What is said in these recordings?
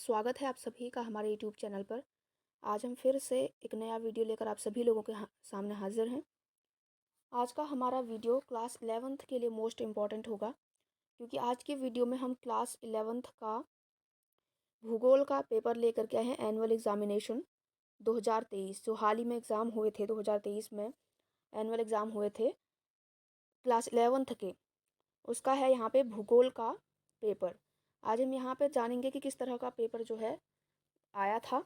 स्वागत है आप सभी का हमारे यूट्यूब चैनल पर। आज हम फिर से एक नया वीडियो लेकर आप सभी लोगों के सामने हाजिर हैं। आज का हमारा वीडियो क्लास 11th के लिए मोस्ट इम्पॉर्टेंट होगा, क्योंकि आज की वीडियो में हम क्लास 11th का भूगोल का पेपर लेकर के आए हैं। एनुअल एग्जामिनेशन 2023 जो हाल ही में एग्ज़ाम हुए थे, 2023 में एनुअल एग्ज़ाम हुए थे क्लास 11th के, उसका है यहाँ पे भूगोल का पेपर। आज हम यहाँ पे जानेंगे कि किस तरह का पेपर जो है आया था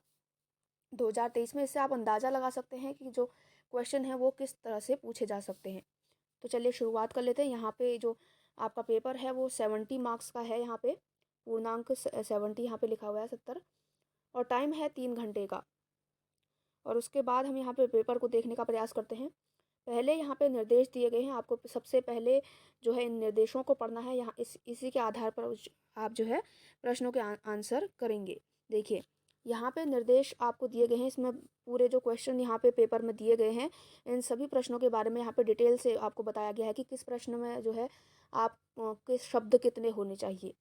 2023 में। इससे आप अंदाज़ा लगा सकते हैं कि जो क्वेश्चन है वो किस तरह से पूछे जा सकते हैं। तो चलिए शुरुआत कर लेते हैं। यहाँ पे जो आपका पेपर है वो 70 मार्क्स का है। यहाँ पे पूर्णांक 70 यहाँ पे लिखा हुआ है 70, और टाइम है 3 घंटे का। और उसके बाद हम यहाँ पे पेपर को देखने का प्रयास करते हैं। पहले यहाँ पे निर्देश दिए गए हैं, आपको सबसे पहले जो है इन निर्देशों को पढ़ना है। यहाँ इसी के आधार पर आप जो है प्रश्नों के आंसर करेंगे। देखिए यहाँ पे निर्देश आपको दिए गए हैं, इसमें पूरे जो क्वेश्चन यहाँ पे पेपर में दिए गए हैं, इन सभी प्रश्नों के बारे में यहाँ पे डिटेल से आपको बताया गया है कि किस प्रश्न में जो है आप किस शब्द कितने होने चाहिए,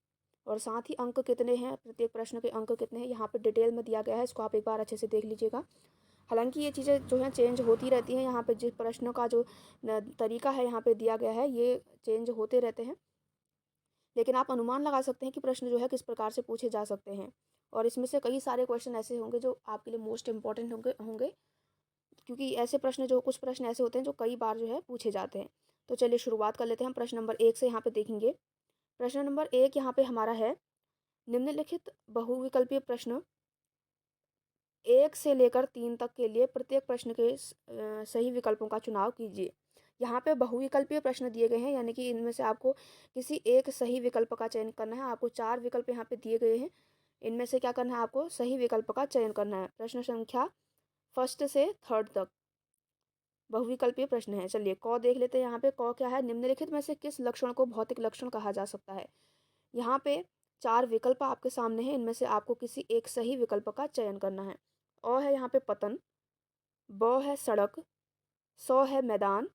और साथ ही अंक कितने हैं, प्रत्येक प्रश्न के अंक कितने हैं, यहाँ पे डिटेल में दिया गया है। इसको आप एक बार अच्छे से देख लीजिएगा। हालांकि ये चीज़ें जो हैं चेंज होती रहती हैं। यहाँ पे जिस प्रश्नों का जो तरीका है यहाँ पे दिया गया है, ये चेंज होते रहते हैं, लेकिन आप अनुमान लगा सकते हैं कि प्रश्न जो है किस प्रकार से पूछे जा सकते हैं। और इसमें से कई सारे क्वेश्चन ऐसे होंगे जो आपके लिए मोस्ट इम्पॉर्टेंट होंगे, क्योंकि ऐसे प्रश्न जो कुछ प्रश्न ऐसे होते हैं जो कई बार जो है पूछे जाते हैं। तो चलिए शुरुआत कर लेते हैं। हम प्रश्न नंबर 1 से यहाँ पे देखेंगे। प्रश्न नंबर 1 यहाँ पे हमारा है, निम्नलिखित बहुविकल्पीय प्रश्न 1 से लेकर 3 तक के लिए प्रत्येक प्रश्न के सही विकल्पों का चुनाव कीजिए। यहाँ पे बहुविकल्पीय प्रश्न दिए गए हैं, यानी कि इनमें से आपको किसी एक सही विकल्प का चयन करना है। आपको 4 विकल्प यहाँ पे दिए गए हैं, इनमें से क्या करना है, आपको सही विकल्प का चयन करना है। प्रश्न संख्या 1 से 3 तक बहुविकल्पीय प्रश्न है। चलिए क देख लेते हैं। यहाँ पे क क्या है, निम्नलिखित में से किस लक्षण को भौतिक लक्षण कहा जा सकता है। यहाँ पे 4 विकल्प आपके सामने हैं, इनमें से आपको किसी एक सही विकल्प का चयन करना है। अ है यहाँ पे पतन, ब है सड़क, स है मैदान,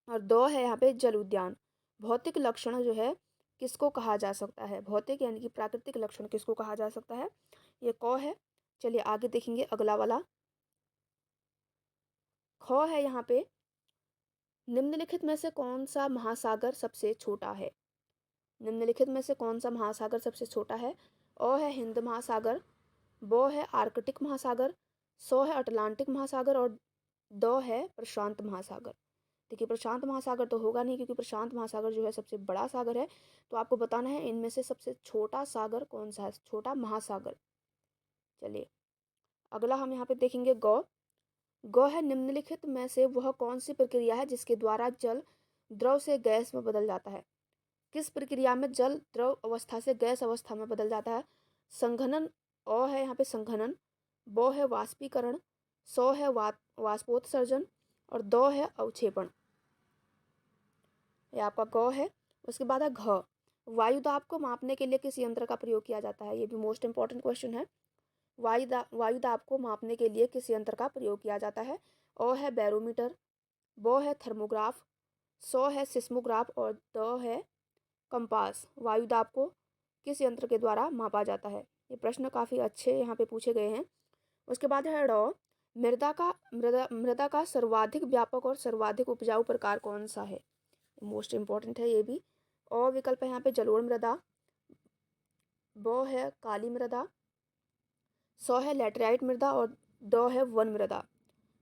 और द है यहाँ पे जल उद्यान। भौतिक लक्षण जो है किसको कहा जा सकता है, भौतिक यानी कि प्राकृतिक लक्षण किसको कहा जा सकता है, ये क है। चलिए आगे देखेंगे अगला वाला। ख है यहाँ पे, निम्नलिखित में से कौन सा महासागर सबसे छोटा है। निम्नलिखित में से कौन सा महासागर सबसे छोटा है। अ है हिंद महासागर, ब है आर्कटिक महासागर, स है अटलांटिक महासागर, और द है प्रशांत महासागर। देखिए प्रशांत महासागर तो होगा नहीं, क्योंकि प्रशांत महासागर जो है सबसे बड़ा सागर है। तो आपको बताना है इनमें से सबसे छोटा सागर कौन सा है, छोटा महासागर। चलिए अगला हम यहाँ पे देखेंगे ग। ग है, निम्नलिखित में से वह कौन सी प्रक्रिया है जिसके द्वारा जल द्रव से गैस में बदल जाता है। किस प्रक्रिया में जल द्रव अवस्था से गैस अवस्था में बदल जाता है। संघनन, अ है यहाँ पे संघनन, ब है वाष्पीकरण, स है वाष्पोत्सर्जन, और द है अवक्षेपण। ये आपका ग है। उसके बाद है घ। वायु दाब को मापने के लिए किस यंत्र का प्रयोग किया जाता है। ये भी मोस्ट इंपॉर्टेंट क्वेश्चन है। वायु दाब को मापने के लिए किस यंत्र का प्रयोग किया जाता है। अ है बैरोमीटर, ब है थर्मोग्राफ, स है सिस्मोग्राफ, और द है कंपास। वायु दाब को किस यंत्र के द्वारा मापा जाता है। ये प्रश्न काफ़ी अच्छे यहाँ पे पूछे गए हैं। उसके बाद है ड। मृदा का सर्वाधिक व्यापक और सर्वाधिक उपजाऊ प्रकार कौन सा है। मोस्ट इम्पॉर्टेंट है ये भी। अ विकल्प है यहाँ पे जलोढ़ मृदा, ब है काली मृदा, स है लैटेराइट मृदा, और ड है वन मृदा।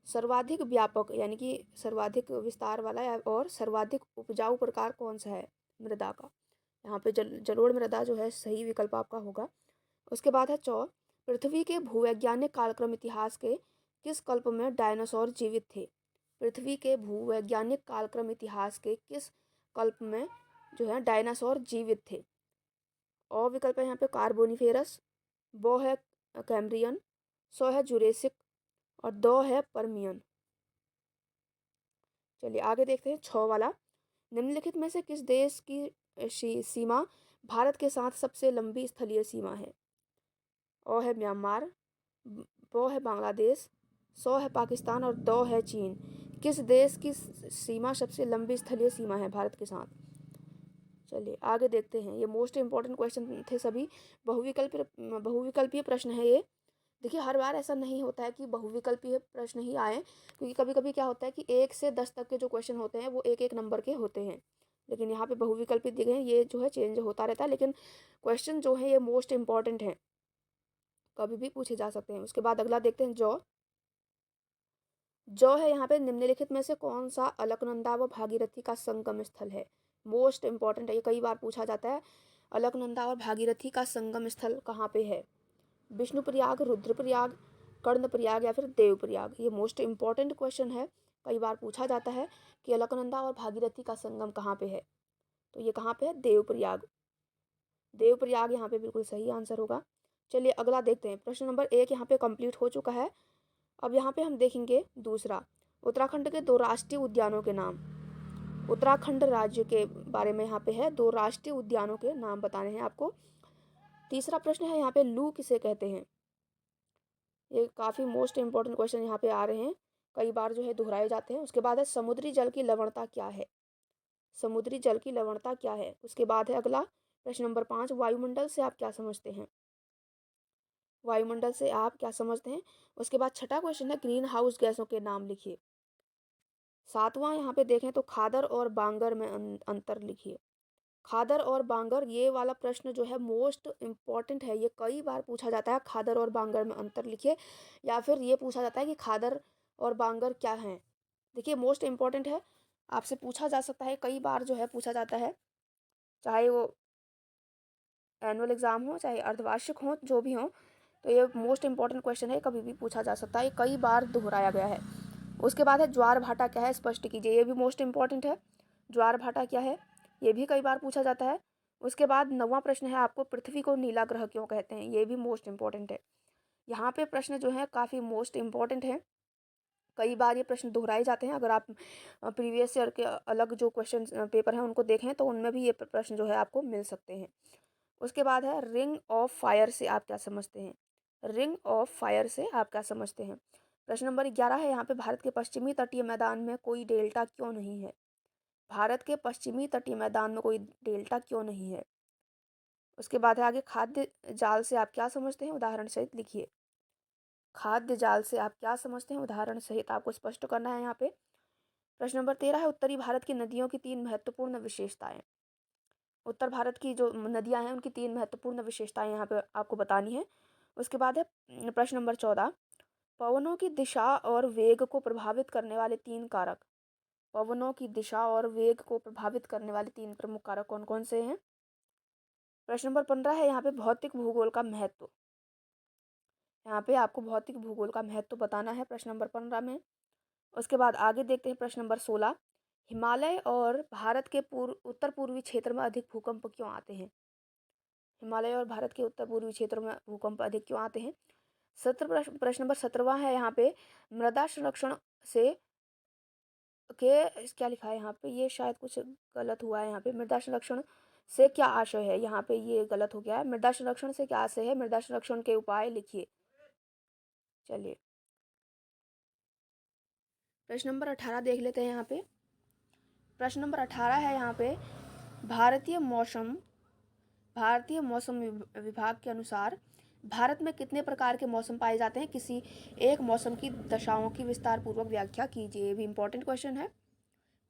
सर्वाधिक व्यापक यानी कि सर्वाधिक विस्तार वाला और सर्वाधिक उपजाऊ प्रकार कौन सा है मृदा का। यहाँ पे जलोढ़ मृदा जो है सही विकल्प आपका होगा। उसके बाद है चौ। पृथ्वी के भूवैज्ञानिक कालक्रम इतिहास के किस कल्प में डायनासोर जीवित थे। पृथ्वी के भूवैज्ञानिक कालक्रम इतिहास के किस कल्प में जो है डायनासोर जीवित थे। अ विकल्प है यहाँ पे कार्बोनिफेरस, ब है कैम्ब्रियन, स है जुरेसिक, और द है परमियन। चलिए आगे देखते हैं छ वाला। निम्नलिखित में से किस देश की सीमा भारत के साथ सबसे लंबी स्थलीय सीमा है। अ है म्यांमार, ब है बांग्लादेश, स है पाकिस्तान, और द है चीन। किस देश की सीमा सबसे लंबी स्थलीय सीमा है भारत के साथ। चलिए आगे देखते हैं। ये मोस्ट इंपॉर्टेंट क्वेश्चन थे सभी। बहुविकल्पीय प्रश्न है ये। देखिए हर बार ऐसा नहीं होता है कि बहुविकल्पीय प्रश्न ही आए, क्योंकि कभी कभी क्या होता है कि 1 से 10 तक के जो क्वेश्चन होते हैं वो एक एक नंबर के होते हैं, लेकिन यहाँ पे बहुविकल्पित दिए गए हैं। ये जो है चेंज होता रहता है, लेकिन क्वेश्चन जो है ये मोस्ट इंपॉर्टेंट है, कभी भी पूछे जा सकते हैं। उसके बाद अगला देखते हैं। जौ है यहाँ पे निम्नलिखित में से कौन सा अलकनंदा व भागीरथी का संगम स्थल है। मोस्ट इंपॉर्टेंट है, ये कई बार पूछा जाता है। अलकनंदा और भागीरथी का संगम स्थल कहाँ पे है? विष्णुप्रयाग, रुद्रप्रयाग, कर्णप्रयाग या फिर देवप्रयाग। ये मोस्ट इंपॉर्टेंट क्वेश्चन है, कई बार पूछा जाता है कि अलकनंदा और भागीरथी का संगम कहाँ पे है। तो ये कहाँ पे है? देवप्रयाग। देवप्रयाग यहाँ पे बिल्कुल सही आंसर होगा। चलिए अगला देखते हैं। प्रश्न नंबर 1 यहाँ पे कंप्लीट हो चुका है। अब यहाँ पे हम देखेंगे दूसरा, उत्तराखंड के 2 राष्ट्रीय उद्यानों के नाम। उत्तराखंड राज्य के बारे में यहाँ पे है, 2 राष्ट्रीय उद्यानों के नाम बताने हैं आपको। तीसरा प्रश्न है यहाँ पे, लू किसे कहते हैं। ये काफ़ी मोस्ट इंपॉर्टेंट क्वेश्चन यहाँ पे आ रहे हैं, कई बार जो है दोहराए जाते हैं। उसके बाद है, समुद्री जल की लवणता क्या है। समुद्री जल की लवणता क्या है। उसके बाद है अगला प्रश्न नंबर 5, वायुमंडल से आप क्या समझते हैं। वायुमंडल से आप क्या समझते हैं। उसके बाद छठा क्वेश्चन है, ग्रीन हाउस गैसों के नाम लिखिए। सातवां यहाँ पे देखें तो खादर और बांगर में अंतर लिखिए। खादर और बांगर, ये वाला प्रश्न जो है मोस्ट इम्पॉर्टेंट है, ये कई बार पूछा जाता है। खादर और बांगर में अंतर लिखिए, या फिर ये पूछा जाता है कि खादर और बांगर क्या हैं। देखिए मोस्ट इम्पॉर्टेंट है, आपसे पूछा जा सकता है, कई बार जो है पूछा जाता है, चाहे वो एनुअल एग्जाम हो चाहे अर्धवार्षिक हो, जो भी हो। तो ये मोस्ट इंपॉर्टेंट क्वेश्चन है, कभी भी पूछा जा सकता है, कई बार दोहराया गया है। उसके बाद है, ज्वार भाटा क्या है, स्पष्ट कीजिए। ये भी मोस्ट इंपॉर्टेंट है, ज्वार भाटा क्या है, ये भी कई बार पूछा जाता है। उसके बाद 9वां प्रश्न है आपको, पृथ्वी को नीला ग्रह क्यों कहते हैं। ये भी मोस्ट इंपॉर्टेंट है। यहाँ पे प्रश्न जो है काफ़ी मोस्ट इंपॉर्टेंट है, कई बार ये प्रश्न दोहराए जाते हैं। अगर आप प्रीवियस ईयर के अलग जो क्वेश्चन पेपर हैं उनको देखें तो उनमें भी ये प्रश्न जो है आपको मिल सकते हैं। उसके बाद है, रिंग ऑफ फायर से आप क्या समझते हैं। रिंग ऑफ फायर से आप क्या समझते हैं। प्रश्न नंबर 11 है यहाँ पे, भारत के पश्चिमी तटीय मैदान में कोई डेल्टा क्यों नहीं है। भारत के पश्चिमी तटीय मैदान में कोई डेल्टा क्यों नहीं है। उसके बाद है आगे, खाद्य जाल से आप क्या समझते हैं, उदाहरण सहित लिखिए। खाद्य जाल से आप क्या समझते हैं, उदाहरण सहित आपको स्पष्ट करना है यहाँ पे। प्रश्न नंबर 13 है, उत्तरी भारत की नदियों की 3 महत्वपूर्ण विशेषताएं। उत्तर भारत की जो नदियां हैं उनकी 3 महत्वपूर्ण विशेषताएं यहाँ पे आपको बतानी है। उसके बाद है प्रश्न नंबर 14, पवनों की दिशा और वेग को प्रभावित करने वाले 3 कारक। पवनों की दिशा और वेग को प्रभावित करने वाले 3 प्रमुख कारक कौन कौन से हैं। प्रश्न नंबर 15 है यहाँ पे, भौतिक भूगोल का महत्व। यहाँ पे आपको भौतिक भूगोल का महत्व बताना है प्रश्न नंबर 15 में। उसके बाद आगे देखते हैं प्रश्न नंबर 16, हिमालय और भारत के उत्तर पूर्वी क्षेत्र में अधिक भूकंप क्यों आते हैं। हिमालय और भारत के उत्तर पूर्वी क्षेत्रों में भूकंप अधिक क्यों आते हैं। प्रश्न नंबर 17 है यहाँ पे, मृदा संरक्षण से क्या लिखा है यहाँ पे, ये शायद कुछ गलत हुआ है यहाँ पे। मृदा संरक्षण से क्या आशय है, यहाँ पे ये गलत हो गया है। मृदा संरक्षण से क्या आशय है, मृदा संरक्षण के उपाय लिखिए। चलिए प्रश्न नंबर 18 देख लेते हैं यहाँ पे। प्रश्न नंबर 18 है यहाँ पे, भारतीय मौसम विभाग के अनुसार भारत में कितने प्रकार के मौसम पाए जाते हैं, किसी एक मौसम की दशाओं की विस्तार पूर्वक व्याख्या कीजिए। ये भी इंपॉर्टेंट क्वेश्चन है।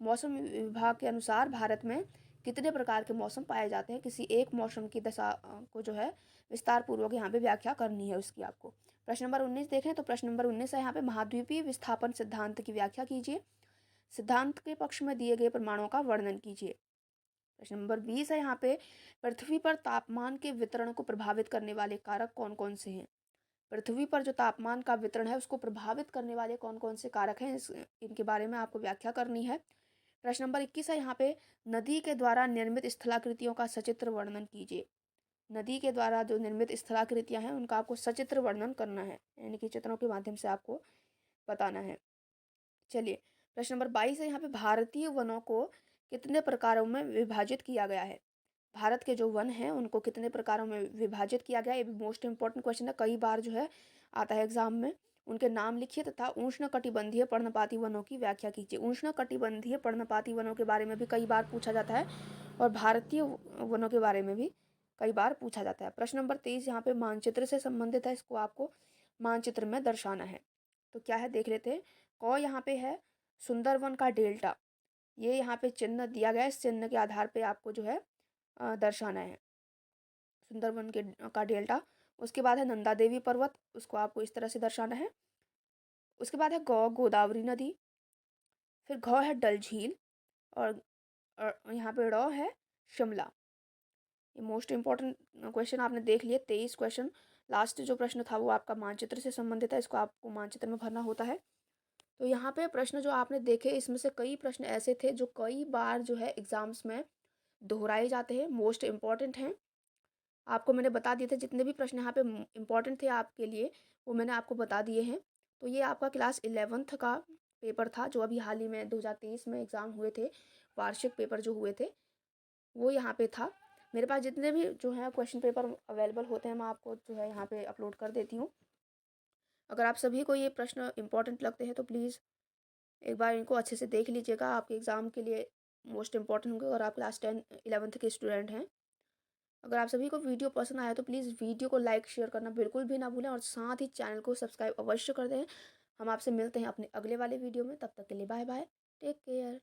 मौसम विभाग के अनुसार भारत में कितने प्रकार के मौसम पाए जाते हैं, किसी एक मौसम की दशा को जो है विस्तार पूर्वक यहाँ पे व्याख्या करनी है उसकी आपको। प्रश्न नंबर 19 देखें तो प्रश्न नंबर 19 है यहाँ पे, महाद्वीपीय विस्थापन सिद्धांत की व्याख्या कीजिए। सिद्धांत के पक्ष में दिए गए प्रमाणों का वर्णन कीजिए। प्रश्न नंबर 20 है यहाँ पे, पृथ्वी पर तापमान के वितरण को प्रभावित करने वाले कारक कौन कौन से हैं। पृथ्वी पर जो तापमान का वितरण है उसको प्रभावित करने वाले कौन कौन से कारक हैं, इनके बारे में आपको व्याख्या करनी है। प्रश्न नंबर 21 है यहाँ पे, नदी के द्वारा निर्मित स्थलाकृतियों का सचित्र वर्णन कीजिए। नदी के द्वारा जो निर्मित स्थलाकृतियां हैं उनका आपको सचित्र वर्णन करना है, यानी कि चित्रों के माध्यम से आपको बताना है। चलिए प्रश्न नंबर 22 है यहाँ पे, भारतीय वनों को कितने प्रकारों में विभाजित किया गया है। भारत के जो वन हैं उनको कितने प्रकारों में विभाजित किया गया है, ये भी मोस्ट इंपॉर्टेंट क्वेश्चन है, कई बार जो है आता है एग्जाम में। उनके नाम लिखिए तथा उष्णकटिबंधीय पर्णपाती वनों की व्याख्या कीजिए। उष्णकटिबंधीय पर्णपाती वनों के बारे में भी कई बार पूछा जाता है और भारतीय वनों के बारे में भी कई बार पूछा जाता है। प्रश्न नंबर 23 यहाँ पे मानचित्र से संबंधित है, इसको आपको मानचित्र में दर्शाना है। तो क्या है देख लेते हैं। क यहाँ पे है सुंदरवन का डेल्टा, ये यहाँ पे चिन्ह दिया गया है, इस चिन्ह के आधार पे आपको जो है दर्शाना है सुंदरवन का डेल्टा। उसके बाद है नंदा देवी पर्वत, उसको आपको इस तरह से दर्शाना है। उसके बाद है गोदावरी नदी, फिर है डल झील और यहाँ पे है शिमला। ये मोस्ट इम्पॉर्टेंट क्वेश्चन आपने देख लिए 23 क्वेश्चन। लास्ट जो प्रश्न था वो आपका मानचित्र से संबंधित है, इसको आपको मानचित्र में भरना होता है। तो यहाँ पे प्रश्न जो आपने देखे इसमें से कई प्रश्न ऐसे थे जो कई बार जो है एग्जाम्स में दोहराए जाते हैं, मोस्ट इम्पॉर्टेंट हैं। आपको मैंने बता दिए थे जितने भी प्रश्न यहाँ पे इम्पॉर्टेंट थे आपके लिए वो मैंने आपको बता दिए हैं। तो ये आपका क्लास 11th का पेपर था जो अभी हाल ही में 2023 में एग्ज़ाम हुए थे, वार्षिक पेपर जो हुए थे वो यहाँ पे था। मेरे पास जितने भी जो है क्वेश्चन पेपर अवेलेबल होते हैं मैं आपको जो है यहाँ पे अपलोड कर देती हूँ। अगर आप सभी को ये प्रश्न इम्पॉर्टेंट लगते हैं तो प्लीज़ एक बार इनको अच्छे से देख लीजिएगा, आपके एग्ज़ाम के लिए मोस्ट इम्पॉर्टेंट होंगे और आप क्लास 10 11th के स्टूडेंट हैं। अगर आप सभी को वीडियो पसंद आया तो प्लीज़ वीडियो को लाइक शेयर करना बिल्कुल भी ना भूलें और साथ ही चैनल को सब्सक्राइब अवश्य कर दें। हम आपसे मिलते हैं अपने अगले वाले वीडियो में, तब तक के लिए बाय बाय, टेक केयर।